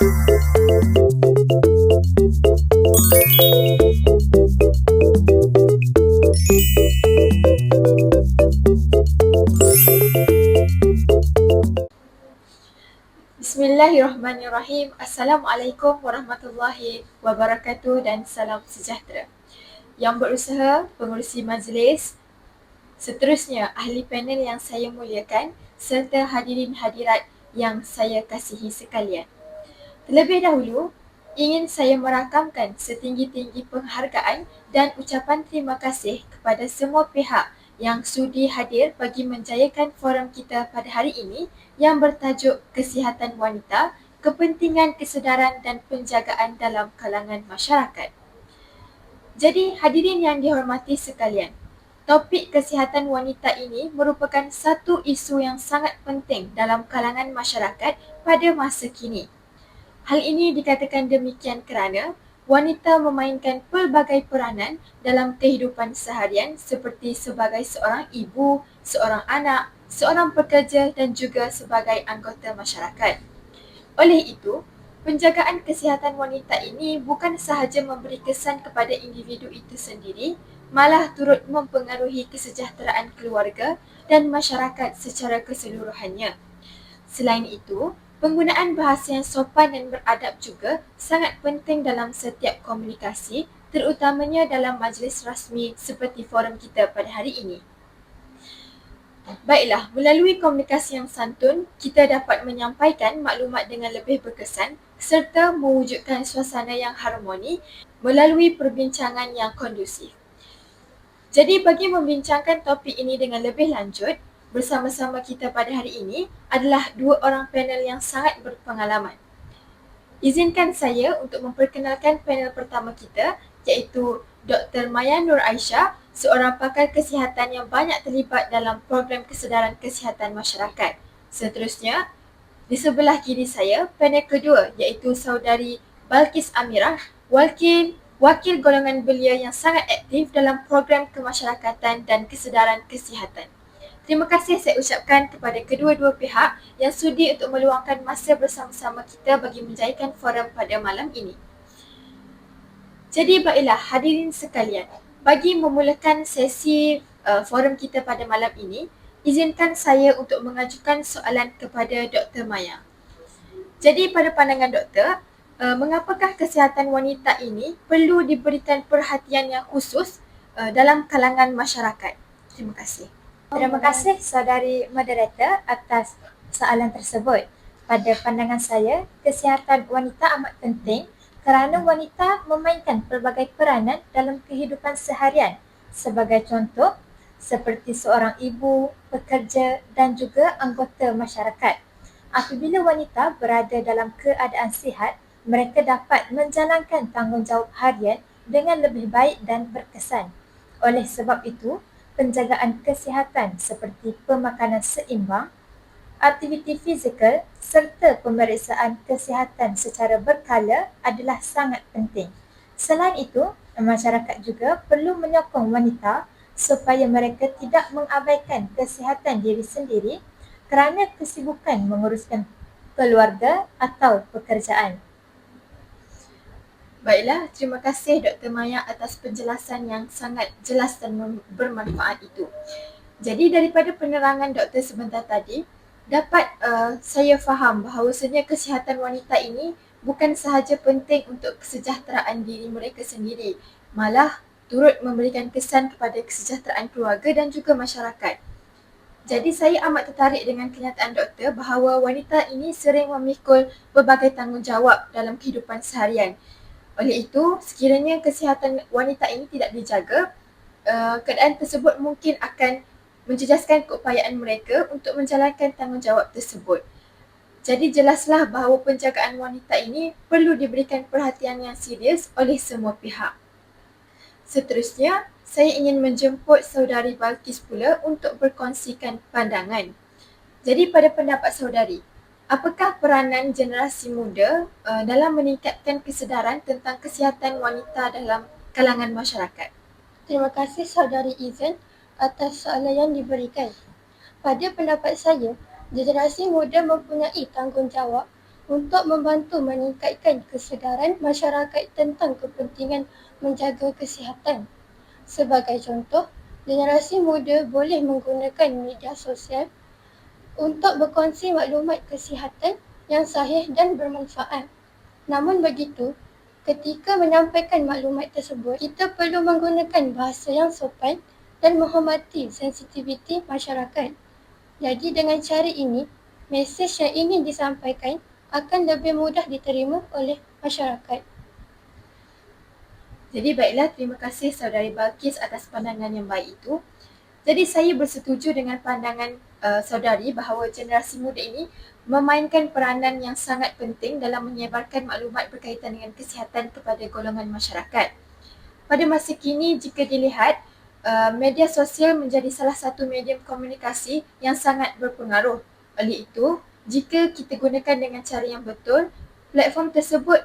Bismillahirrahmanirrahim. Assalamualaikum warahmatullahi wabarakatuh dan salam sejahtera. Yang berusaha, pengerusi majlis, seterusnya ahli panel yang saya muliakan serta hadirin hadirat yang saya kasihi sekalian. Terlebih dahulu, ingin saya merakamkan setinggi-tinggi penghargaan dan ucapan terima kasih kepada semua pihak yang sudi hadir bagi menjayakan forum kita pada hari ini yang bertajuk Kesihatan Wanita, Kepentingan Kesedaran dan Penjagaan dalam Kalangan Masyarakat. Jadi, hadirin yang dihormati sekalian, topik kesihatan wanita ini merupakan satu isu yang sangat penting dalam kalangan masyarakat pada masa kini. Hal ini dikatakan demikian kerana wanita memainkan pelbagai peranan dalam kehidupan seharian seperti sebagai seorang ibu, seorang anak, seorang pekerja dan juga sebagai anggota masyarakat. Oleh itu, penjagaan kesihatan wanita ini bukan sahaja memberi kesan kepada individu itu sendiri, malah turut mempengaruhi kesejahteraan keluarga dan masyarakat secara keseluruhannya. Selain itu, penggunaan bahasa yang sopan dan beradab juga sangat penting dalam setiap komunikasi, terutamanya dalam majlis rasmi seperti forum kita pada hari ini. Baiklah, melalui komunikasi yang santun, kita dapat menyampaikan maklumat dengan lebih berkesan serta mewujudkan suasana yang harmoni melalui perbincangan yang kondusif. Jadi bagi membincangkan topik ini dengan lebih lanjut, bersama-sama kita pada hari ini adalah dua orang panel yang sangat berpengalaman. Izinkan saya untuk memperkenalkan panel pertama kita, iaitu Dr. Maya Nur Aisyah, seorang pakar kesihatan yang banyak terlibat dalam program kesedaran kesihatan masyarakat. Seterusnya, di sebelah kiri saya, panel kedua iaitu saudari Balkis Amirah, wakil golongan belia yang sangat aktif dalam program kemasyarakatan dan kesedaran kesihatan. Terima kasih saya ucapkan kepada kedua-dua pihak yang sudi untuk meluangkan masa bersama-sama kita bagi menjayakan forum pada malam ini. Jadi baiklah hadirin sekalian, bagi memulakan sesi forum kita pada malam ini, izinkan saya untuk mengajukan soalan kepada Dr. Maya. Jadi pada pandangan doktor, mengapakah kesihatan wanita ini perlu diberikan perhatian yang khusus dalam kalangan masyarakat? Terima kasih. Terima kasih saudari moderator atas soalan tersebut. Pada pandangan saya, kesihatan wanita amat penting kerana wanita memainkan pelbagai peranan dalam kehidupan seharian. Sebagai contoh, seperti seorang ibu, pekerja dan juga anggota masyarakat. Apabila wanita berada dalam keadaan sihat, mereka dapat menjalankan tanggungjawab harian dengan lebih baik dan berkesan. Oleh sebab itu, penjagaan kesihatan seperti pemakanan seimbang, aktiviti fizikal serta pemeriksaan kesihatan secara berkala adalah sangat penting. Selain itu, masyarakat juga perlu menyokong wanita supaya mereka tidak mengabaikan kesihatan diri sendiri kerana kesibukan menguruskan keluarga atau pekerjaan. Baiklah, terima kasih Dr. Maya atas penjelasan yang sangat jelas dan bermanfaat itu. Jadi daripada penerangan doktor sebentar tadi, dapat saya faham bahawasanya kesihatan wanita ini bukan sahaja penting untuk kesejahteraan diri mereka sendiri, malah turut memberikan kesan kepada kesejahteraan keluarga dan juga masyarakat. Jadi saya amat tertarik dengan kenyataan doktor bahawa wanita ini sering memikul berbagai tanggungjawab dalam kehidupan seharian. Oleh itu, sekiranya kesihatan wanita ini tidak dijaga, keadaan tersebut mungkin akan menjejaskan keupayaan mereka untuk menjalankan tanggungjawab tersebut. Jadi jelaslah bahawa penjagaan wanita ini perlu diberikan perhatian yang serius oleh semua pihak. Seterusnya, saya ingin menjemput saudari Balkis pula untuk berkongsikan pandangan. Jadi pada pendapat saudari, apakah peranan generasi muda dalam meningkatkan kesedaran tentang kesihatan wanita dalam kalangan masyarakat? Terima kasih saudari Izan atas soalan yang diberikan. Pada pendapat saya, generasi muda mempunyai tanggungjawab untuk membantu meningkatkan kesedaran masyarakat tentang kepentingan menjaga kesihatan. Sebagai contoh, generasi muda boleh menggunakan media sosial untuk berkongsi maklumat kesihatan yang sahih dan bermanfaat. Namun begitu, ketika menyampaikan maklumat tersebut, kita perlu menggunakan bahasa yang sopan dan menghormati sensitiviti masyarakat. Jadi dengan cara ini, mesej yang ingin disampaikan akan lebih mudah diterima oleh masyarakat. Jadi baiklah, terima kasih Saudari Balkis atas pandangan yang baik itu. Jadi saya bersetuju dengan pandangan saudari bahawa generasi muda ini memainkan peranan yang sangat penting dalam menyebarkan maklumat berkaitan dengan kesihatan kepada golongan masyarakat. Pada masa kini, jika dilihat, media sosial menjadi salah satu medium komunikasi yang sangat berpengaruh. Oleh itu, jika kita gunakan dengan cara yang betul, platform tersebut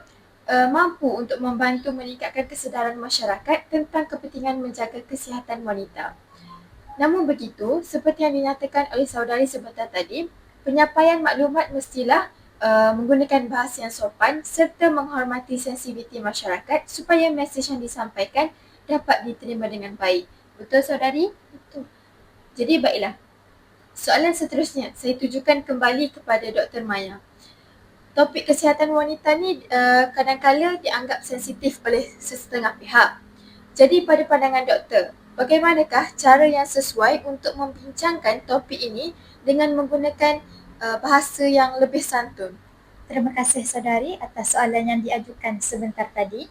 mampu untuk membantu meningkatkan kesedaran masyarakat tentang kepentingan menjaga kesihatan wanita. Namun begitu, seperti yang dinyatakan oleh saudari sebentar tadi, penyampaian maklumat mestilah menggunakan bahasa yang sopan serta menghormati sensitiviti masyarakat supaya mesej yang disampaikan dapat diterima dengan baik. Betul saudari? Betul. Jadi baiklah. Soalan seterusnya, saya tujukan kembali kepada Dr. Maya. Topik kesihatan wanita ni kadang-kala dianggap sensitif oleh sesetengah pihak. Jadi pada pandangan doktor, bagaimanakah cara yang sesuai untuk membincangkan topik ini dengan menggunakan bahasa yang lebih santun? Terima kasih saudari atas soalan yang diajukan sebentar tadi.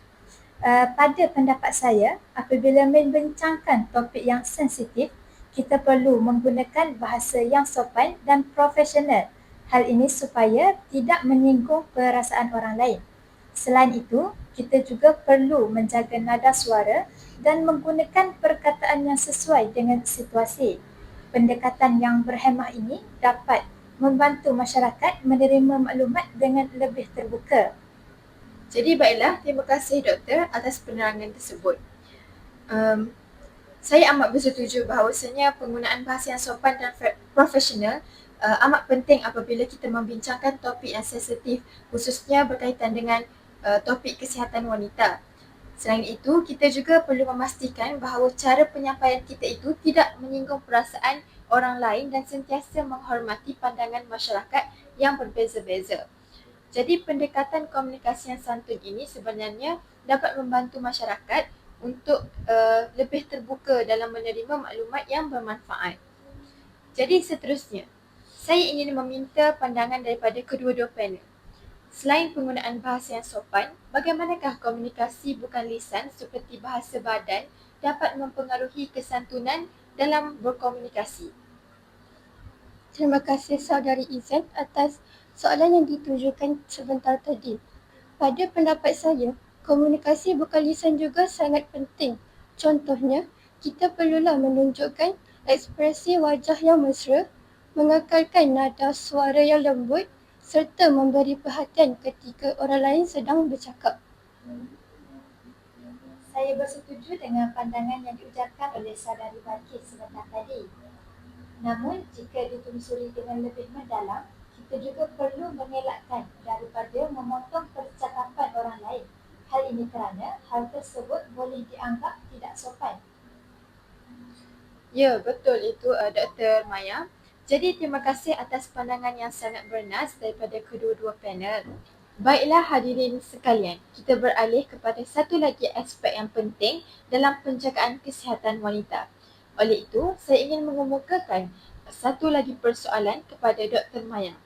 Pada pendapat saya, apabila membincangkan topik yang sensitif, kita perlu menggunakan bahasa yang sopan dan profesional. Hal ini supaya tidak menyinggung perasaan orang lain. Selain itu, kita juga perlu menjaga nada suara dan menggunakan perkataan yang sesuai dengan situasi. Pendekatan yang berhemah ini dapat membantu masyarakat menerima maklumat dengan lebih terbuka. Jadi baiklah, terima kasih doktor atas penerangan tersebut. Saya amat bersetuju bahawasanya penggunaan bahasa yang sopan dan profesional amat penting apabila kita membincangkan topik yang sensitif, khususnya berkaitan dengan topik kesihatan wanita. Selain itu, kita juga perlu memastikan bahawa cara penyampaian kita itu tidak menyinggung perasaan orang lain dan sentiasa menghormati pandangan masyarakat yang berbeza-beza. Jadi pendekatan komunikasi yang santun ini sebenarnya dapat membantu masyarakat untuk lebih terbuka dalam menerima maklumat yang bermanfaat. Jadi seterusnya, saya ingin meminta pandangan daripada kedua-dua panel. Selain penggunaan bahasa yang sopan, bagaimanakah komunikasi bukan lisan seperti bahasa badan dapat mempengaruhi kesantunan dalam berkomunikasi? Terima kasih saudari Izan atas soalan yang ditujukan sebentar tadi. Pada pendapat saya, komunikasi bukan lisan juga sangat penting. Contohnya, kita perlulah menunjukkan ekspresi wajah yang mesra, mengekalkan nada suara yang lembut serta memberi perhatian ketika orang lain sedang bercakap. Saya bersetuju dengan pandangan yang diujarkan oleh saudari Balkis sebentar tadi. Namun, jika ditelusuri dengan lebih mendalam, kita juga perlu mengelakkan daripada memotong percakapan orang lain. Hal ini kerana hal tersebut boleh dianggap tidak sopan. Ya, betul itu Dr. Maya. Jadi terima kasih atas pandangan yang sangat bernas daripada kedua-dua panel. Baiklah hadirin sekalian, kita beralih kepada satu lagi aspek yang penting dalam penjagaan kesihatan wanita. Oleh itu, saya ingin mengemukakan satu lagi persoalan kepada Dr. Maya.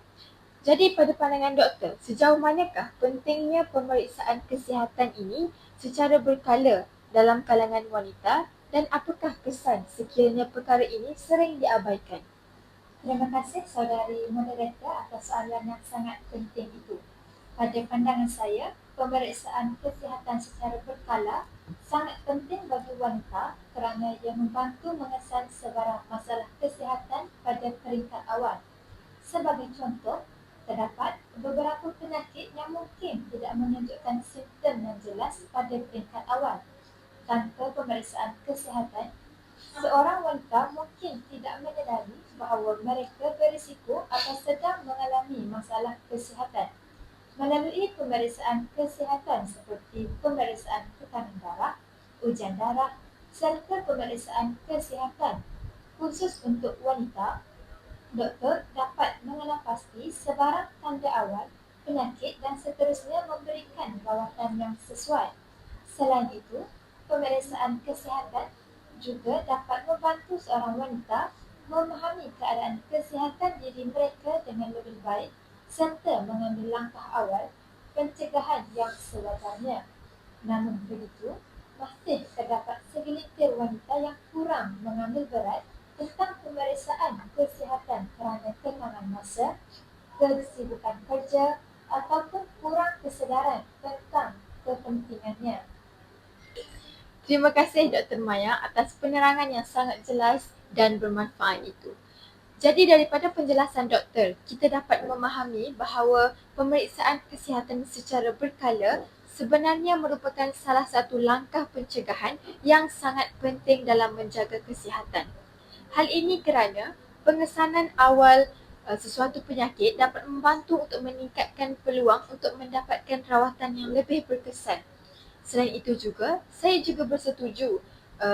Jadi pada pandangan doktor, sejauh manakah pentingnya pemeriksaan kesihatan ini secara berkala dalam kalangan wanita dan apakah kesan sekiranya perkara ini sering diabaikan? Terima kasih saudari moderator atas soalan yang sangat penting itu. Pada pandangan saya, pemeriksaan kesihatan secara berkala sangat penting bagi wanita kerana ia membantu mengesan sebarang masalah kesihatan pada peringkat awal. Sebagai contoh, terdapat beberapa penyakit yang mungkin tidak menunjukkan simptom yang jelas pada peringkat awal. Tanpa pemeriksaan kesihatan, seorang wanita mungkin tidak menyedari bahawa mereka berisiko atau sedang mengalami masalah kesihatan. pemeriksaan kesihatan seperti pemeriksaan tekanan darah, ujian darah, serta pemeriksaan kesihatan. Khusus untuk wanita, doktor dapat mengenal pasti sebarang tanda awal penyakit dan seterusnya memberikan rawatan yang sesuai. Selain itu, pemeriksaan kesihatan juga dapat membantu seorang wanita memahami keadaan kesihatan diri mereka dengan lebih baik serta mengambil langkah awal pencegahan yang sewajarnya. Namun begitu, masih terdapat segelintir wanita yang kurang mengambil berat tentang pemeriksaan kesihatan kerana kekangan masa, kesibukan kerja ataupun kurang kesedaran tentang kepentingannya. Terima kasih Dr. Maya atas penerangan yang sangat jelas dan bermanfaat itu. Jadi daripada penjelasan doktor, kita dapat memahami bahawa pemeriksaan kesihatan secara berkala sebenarnya merupakan salah satu langkah pencegahan yang sangat penting dalam menjaga kesihatan. Hal ini kerana pengesanan awal sesuatu penyakit dapat membantu untuk meningkatkan peluang untuk mendapatkan rawatan yang lebih berkesan. Selain itu juga, saya juga bersetuju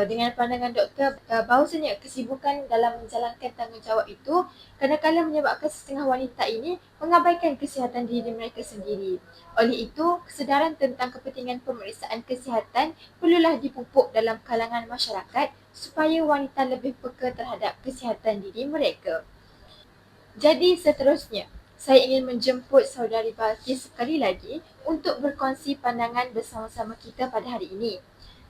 dengan pandangan doktor bahawasanya kesibukan dalam menjalankan tanggungjawab itu kadang-kadang menyebabkan setengah wanita ini mengabaikan kesihatan diri mereka sendiri. Oleh itu, kesedaran tentang kepentingan pemeriksaan kesihatan perlulah dipupuk dalam kalangan masyarakat supaya wanita lebih peka terhadap kesihatan diri mereka. Jadi seterusnya, saya ingin menjemput saudari Balkis sekali lagi untuk berkongsi pandangan bersama-sama kita pada hari ini.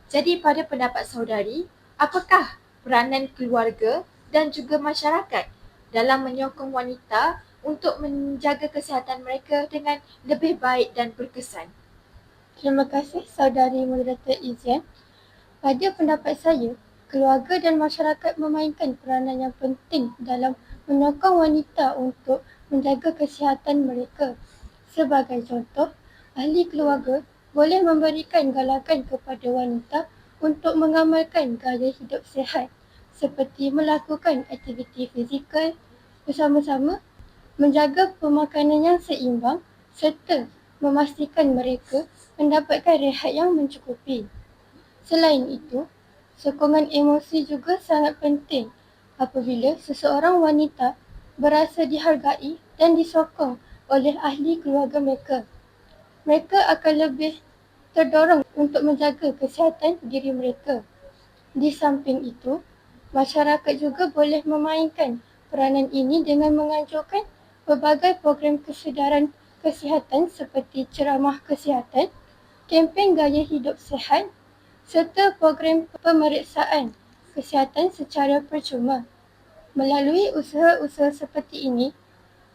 Jadi pada pendapat saudari, apakah peranan keluarga dan juga masyarakat dalam menyokong wanita untuk menjaga kesihatan mereka dengan lebih baik dan berkesan? Terima kasih saudari moderator Izian. Pada pendapat saya, keluarga dan masyarakat memainkan peranan yang penting dalam menyokong wanita untuk menjaga kesihatan mereka. Sebagai contoh, ahli keluarga boleh memberikan galakan kepada wanita untuk mengamalkan gaya hidup sihat seperti melakukan aktiviti fizikal bersama-sama, menjaga pemakanan yang seimbang serta memastikan mereka mendapatkan rehat yang mencukupi. Selain itu, sokongan emosi juga sangat penting apabila seseorang wanita berasa dihargai dan disokong oleh ahli keluarga mereka. Mereka akan lebih terdorong untuk menjaga kesihatan diri mereka. Di samping itu, masyarakat juga boleh memainkan peranan ini dengan menganjurkan pelbagai program kesedaran kesihatan seperti ceramah kesihatan, kempen gaya hidup sihat, serta program pemeriksaan kesihatan secara percuma. Melalui usaha-usaha seperti ini,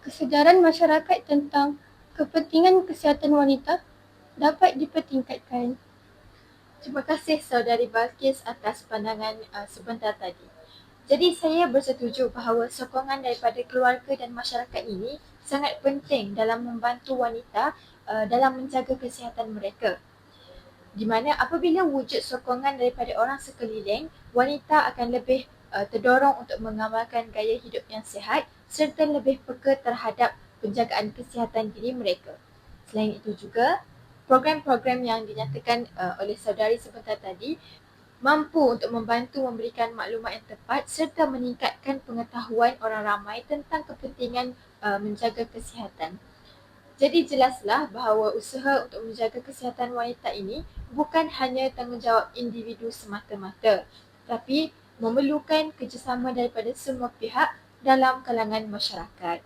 kesedaran masyarakat tentang kepentingan kesihatan wanita dapat dipertingkatkan. Terima kasih saudari Balkis atas pandangan sebentar tadi. Jadi saya bersetuju bahawa sokongan daripada keluarga dan masyarakat ini sangat penting dalam membantu wanita dalam menjaga kesihatan mereka. Di mana apabila wujud sokongan daripada orang sekeliling, wanita akan lebih terdorong untuk mengamalkan gaya hidup yang sihat serta lebih peka terhadap penjagaan kesihatan diri mereka. Selain itu juga, program-program yang dinyatakan oleh saudari sebentar tadi mampu untuk membantu memberikan maklumat yang tepat serta meningkatkan pengetahuan orang ramai tentang kepentingan menjaga kesihatan. Jadi jelaslah bahawa usaha untuk menjaga kesihatan wanita ini bukan hanya tanggungjawab individu semata-mata, tetapi memerlukan kerjasama daripada semua pihak dalam kalangan masyarakat.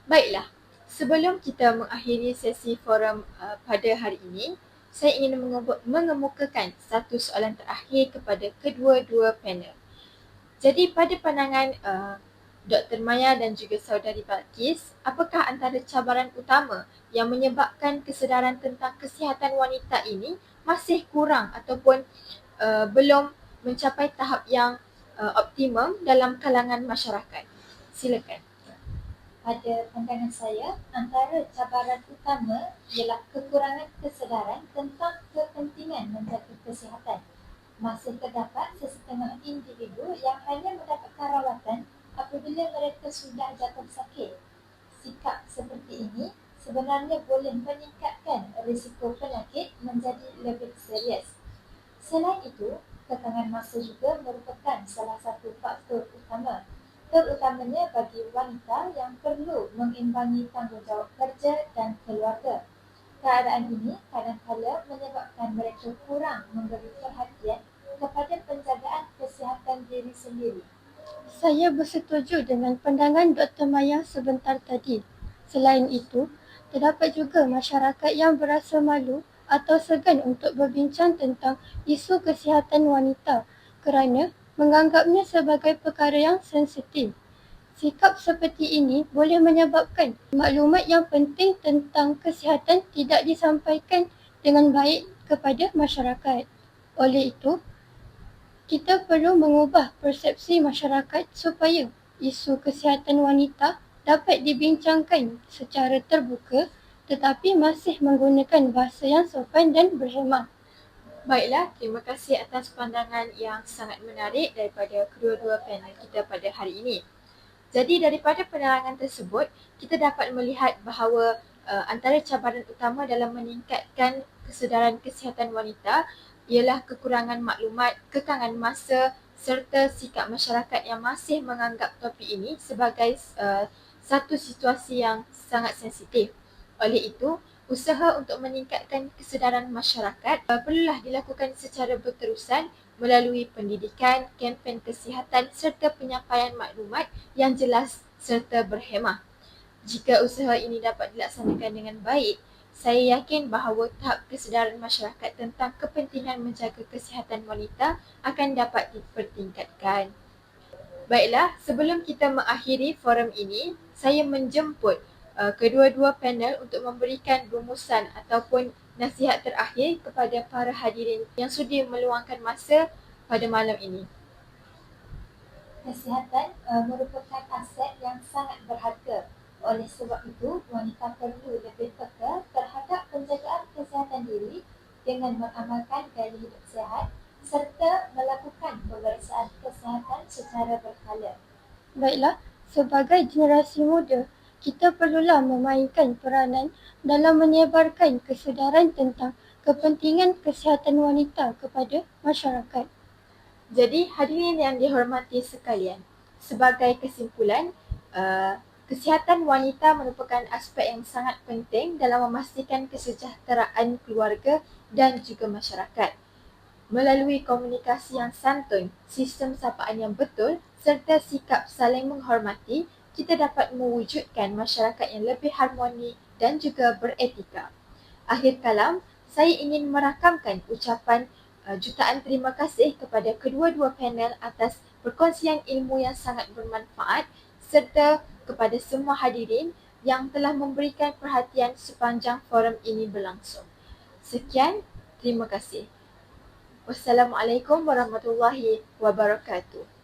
Baiklah, sebelum kita mengakhiri sesi forum pada hari ini, saya ingin mengemukakan satu soalan terakhir kepada kedua-dua panel. Jadi pada pandangan Dr. Maya dan juga saudari Balkis, apakah antara cabaran utama yang menyebabkan kesedaran tentang kesihatan wanita ini masih kurang ataupun belum mencapai tahap yang optimum dalam kalangan masyarakat? Silakan. Pada pandangan saya, antara cabaran utama ialah kekurangan kesedaran tentang kepentingan menjaga kesihatan. Masih terdapat sesetengah individu yang hanya mendapatkan rawatan apabila mereka sudah jatuh sakit. Sikap seperti ini sebenarnya boleh meningkatkan risiko penyakit menjadi lebih serius. Selain itu, kekangan masa juga merupakan salah satu faktor utama, terutamanya bagi wanita yang perlu mengimbangi tanggungjawab kerja dan keluarga. Keadaan ini kadang-kala menyebabkan mereka kurang memberi perhatian kepada penjagaan kesihatan diri sendiri. Saya bersetuju dengan pandangan Dr. Maya sebentar tadi. Selain itu, terdapat juga masyarakat yang berasa malu atau segan untuk berbincang tentang isu kesihatan wanita kerana menganggapnya sebagai perkara yang sensitif. Sikap seperti ini boleh menyebabkan maklumat yang penting tentang kesihatan tidak disampaikan dengan baik kepada masyarakat. Oleh itu, kita perlu mengubah persepsi masyarakat supaya isu kesihatan wanita dapat dibincangkan secara terbuka tetapi masih menggunakan bahasa yang sopan dan berhemah. Baiklah, terima kasih atas pandangan yang sangat menarik daripada kedua-dua panel kita pada hari ini. Jadi daripada penerangan tersebut, kita dapat melihat bahawa antara cabaran utama dalam meningkatkan kesedaran kesihatan wanita ialah kekurangan maklumat, kekangan masa serta sikap masyarakat yang masih menganggap topik ini sebagai satu situasi yang sangat sensitif. Oleh itu, usaha untuk meningkatkan kesedaran masyarakat perlulah dilakukan secara berterusan melalui pendidikan, kempen kesihatan serta penyampaian maklumat yang jelas serta berhemah. Jika usaha ini dapat dilaksanakan dengan baik, saya yakin bahawa tahap kesedaran masyarakat tentang kepentingan menjaga kesihatan wanita akan dapat dipertingkatkan. Baiklah, sebelum kita mengakhiri forum ini, saya menjemput kedua-dua panel untuk memberikan rumusan ataupun nasihat terakhir kepada para hadirin yang sudi meluangkan masa pada malam ini. Kesihatan merupakan aset yang sangat berharga. Oleh sebab itu, wanita perlu lebih peka terhadap penjagaan kesihatan diri dengan mengamalkan gaya hidup sihat serta melakukan pemeriksaan kesihatan secara berkala. Baiklah, sebagai generasi muda, kita perlulah memainkan peranan dalam menyebarkan kesedaran tentang kepentingan kesihatan wanita kepada masyarakat. Jadi hadirin yang dihormati sekalian, sebagai kesimpulan, kesihatan wanita merupakan aspek yang sangat penting dalam memastikan kesejahteraan keluarga dan juga masyarakat. Melalui komunikasi yang santun, sistem sapaan yang betul serta sikap saling menghormati, kita dapat mewujudkan masyarakat yang lebih harmoni dan juga beretika. Akhir kalam, saya ingin merakamkan ucapan jutaan terima kasih kepada kedua-dua panel atas perkongsian ilmu yang sangat bermanfaat serta kepada semua hadirin yang telah memberikan perhatian sepanjang forum ini berlangsung. Sekian, terima kasih. Wassalamualaikum warahmatullahi wabarakatuh.